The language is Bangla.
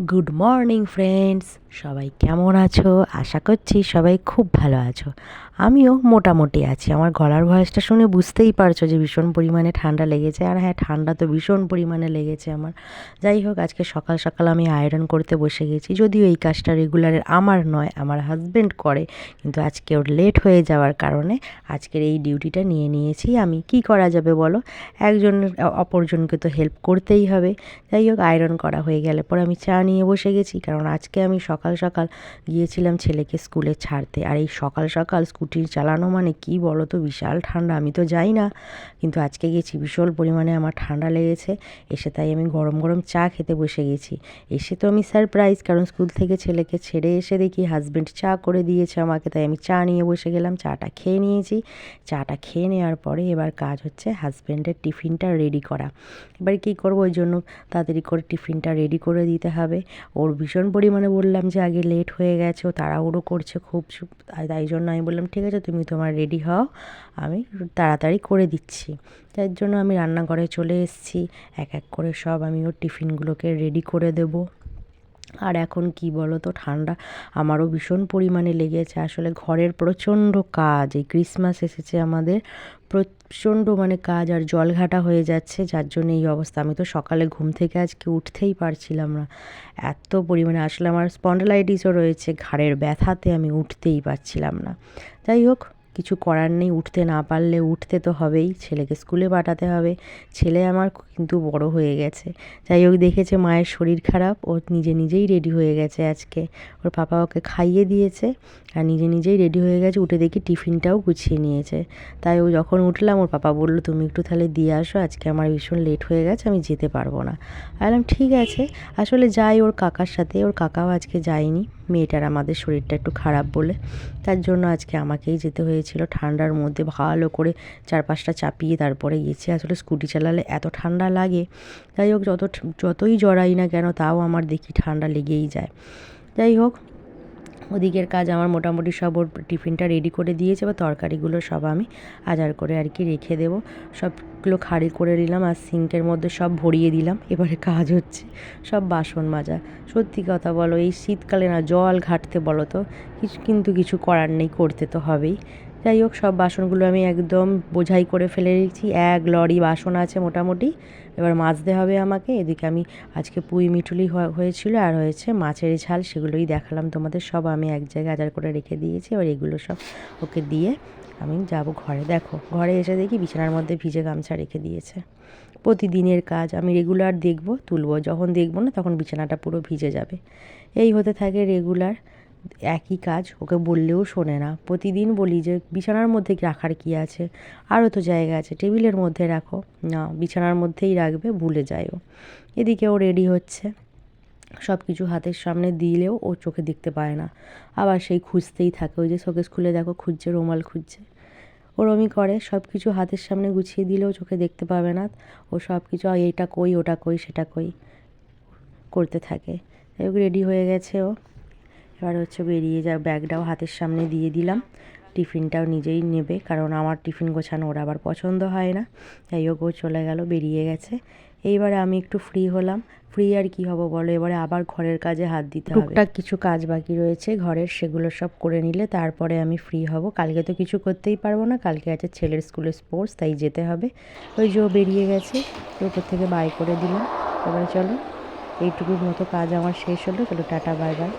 গুড মর্নিং ফ্রেন্ডস, সবাই কেমন আছো? আশা করছি সবাই খুব ভালো আছো। আমিও মোটামুটি আছি। আমার গলার ভয়েসটা শুনে বুঝতেই পারছো যে ভীষণ পরিমাণে ঠান্ডা লেগেছে। আর হ্যাঁ, ঠান্ডা তো ভীষণ পরিমাণে লেগেছে আমার। যাই হোক, আজকে সকাল সকাল আমি আয়রন করতে বসে গেছি। যদিও এই কাজটা রেগুলারের আমার নয়, আমার হাজব্যান্ড করে, কিন্তু আজকে ওর লেট হয়ে যাওয়ার কারণে আজকের এই ডিউটিটা নিয়ে নিয়েছি আমি। কি করা যাবে বলো, একজনের অপরজনকে তো হেল্প করতেই হবে। যাই হোক, আয়রন করা হয়ে গেলে পর আমি চা নিয়ে বসে গেছি, কারণ আজকে আমি সকাল সকাল গিয়েছিলাম ছেলেকে স্কুলে ছাড়তে। আর এই সকাল সকাল স্কুটি চালানো মানে কি বলো তো, বিশাল ঠান্ডা। আমি তো যাই না, কিন্তু আজকে গেছি, ভীষণ পরিমাণে আমার ঠান্ডা লেগেছে। এসে তাই আমি গরম গরম চা খেতে বসে গেছি। এসে তো আমি সারপ্রাইজ, কারণ স্কুল থেকে ছেলেকে ছেড়ে এসে দেখি হাজব্যান্ড চা করে দিয়েছে আমাকে, তাই আমি চা নিয়ে বসে গেলাম। চাটা খেয়ে নিয়েছি। চাটা খেয়ে নেওয়ার পরে এবার কাজ হচ্ছে হাজব্যান্ডের টিফিনটা রেডি করা। এবার কী করবো, ওই জন্য তাড়াতাড়ি করে টিফিনটা রেডি করে দিতে হবে। ওর ভীষণ পরিমাণে বললাম যে আগে লেট হয়ে গেছে, ও তাড়াহুড়ো করছে খুব। তাই জন্য আমি বললাম ঠিক আছে, তুমি তোমার রেডি হও, আমি তাড়াতাড়ি করে দিচ্ছি। তার জন্য আমি রান্নাঘরে চলে এসেছি। এক এক করে সব আমি ওর টিফিনগুলোকে রেডি করে দেবো। আর এখন কি বলো তো, ঠান্ডা আমারও ভীষণ পরিমাণে লেগেছে। আসলে ঘরের প্রচণ্ড কাজ, এই ক্রিসমাস এসেছে আমাদের, প্রচণ্ড মানে কাজ আর জলঘাটা হয়ে যাচ্ছে, যার জন্য এই অবস্থা। আমি তো সকালে ঘুম থেকে আজকে উঠতেই পারছিলাম না, এত পরিমাণে। আসলে আমার স্পন্ডলাইটিসও রয়েছে, ঘাড়ের ব্যথাতে আমি উঠতেই পারছিলাম না। যাই হোক, কিছু করার নেই, উঠতে না পারলে উঠতে তো হবেই, ছেলেকে স্কুলে পাঠাতে হবে। ছেলে আমার কিন্তু বড় হয়ে গেছে। যাই হোক, দেখেছে মায়ের শরীর খারাপ, ও নিজে নিজেই রেডি হয়ে গেছে আজকে। ওর পাপা ওকে খাইয়ে দিয়েছে আর নিজে নিজেই রেডি হয়ে গেছে। উঠে দেখি টিফিনটাও গুছিয়ে নিয়েছে। তাই ও যখন উঠলাম, ওর পাপা বললো তুমি একটু তাহলে দিয়ে আসো, আজকে আমার ভীষণ লেট হয়ে গেছে, আমি যেতে পারবো না। বললাম ঠিক আছে। আসলে যাই ওর কাকার সাথে, ওর কাকাও আজকে যায়নি, মেয়েটার আমাদের শরীরটা একটু খারাপ বলে, তার জন্য আজকে আমাকেই যেতে হয়েছিল। ঠান্ডার মধ্যে ভালো করে চারপাশটা চাপিয়ে তারপরে গেছি। আসলে স্কুটি চালালে এত ঠান্ডা লাগে। যাই হোক, যতই জড়াই না কেন, তাও আমার দেখি ঠান্ডা লেগেই যায়। যাই হোক, ওদিকের কাজ আমার মোটামুটি সব, ওর টিফিনটা রেডি করে দিয়েছে। বা তরকারিগুলো সব আমি আজার করে আর কি রেখে দেবো। সবগুলো খালি করে দিলাম আর সিঙ্কের মধ্যে সব ভরিয়ে দিলাম। এবারে কাজ হচ্ছে সব বাসন মাজা। সত্যি কথা বলো, এই শীতকালে না জল ঘাটতে বলো তো কিছু করার নেই, করতে তো হবেই। যাই হোক, সব বাসনগুলো আমি একদম বোঝাই করে ফেলে রেখেছি। এক লরি বাসন আছে মোটামুটি, এবার মাজতে হবে আমাকে। এদিকে আমি আজকে পুঁই মিঠুলি হয়েছিল আর হয়েছে মাছের ঝাল, সেগুলোই দেখালাম তোমাদের। সব আমি এক জায়গায় আজার করে রেখে দিয়েছি। এবার এগুলো সব ওকে দিয়ে আমি যাব ঘরে। দেখো, ঘরে এসে দেখি বিছানার মধ্যে ভিজে গামছা রেখে দিয়েছে। প্রতিদিনের কাজ, আমি রেগুলার দেখবো তুলবো, যখন দেখবো না তখন বিছানাটা পুরো ভিজে যাবে। এই হতে থাকে রেগুলার একই কাজ। ওকে বললেও শোনে না। প্রতিদিন বলি যে বিছানার মধ্যে রাখার কি আছে, আরও তো জায়গা আছে, টেবিলের মধ্যে রাখো। না, বিছানার মধ্যেই রাখবে, ভুলে যায় ও। এদিকে ও রেডি হচ্ছে, সব কিছু হাতের সামনে দিলেও ও চোখে দেখতে পায় না, আবার সেই খুঁজতেই থাকে। ওই যে শোকেস খুলে দেখো খুঁজছে, রুমাল খুঁজছে। ওরমই করে, সব কিছু হাতের সামনে গুছিয়ে দিলেও চোখে দেখতে পাবে না। ও সব কিছু এইটা কই, ওটা কই, সেটা কই করতে থাকে। যাই হোক, রেডি হয়ে গেছে ও। এবার হচ্ছে বেরিয়ে যা, ব্যাগটাও হাতের সামনে দিয়ে দিলাম। টিফিনটাও নিজেই নেবে, কারণ আমার টিফিন গোছানো ওর আবার পছন্দ হয় না। যাই হোক, ও চলে গেল, বেরিয়ে গেছে। এইবারে আমি একটু ফ্রি হলাম। ফ্রি আর কি হব বলো, এবারে আবার ঘরের কাজে হাত দিতে হবে। টুকটাক কিছু কাজ বাকি রয়েছে ঘরের, সেগুলো সব করে নিলে তারপরে আমি ফ্রি হব। কালকে তো কিছু করতেই পারবো না, কালকে আছে ছেলের স্কুলে স্পোর্টস, তাই যেতে হবে। ওই যে ও বেরিয়ে গেছে, ওপর থেকে বাই করে দিলাম। এবারে চলো, এইটুকুর মতো কাজ আমার শেষ হলো। চলো, টাটা, বাই বাই।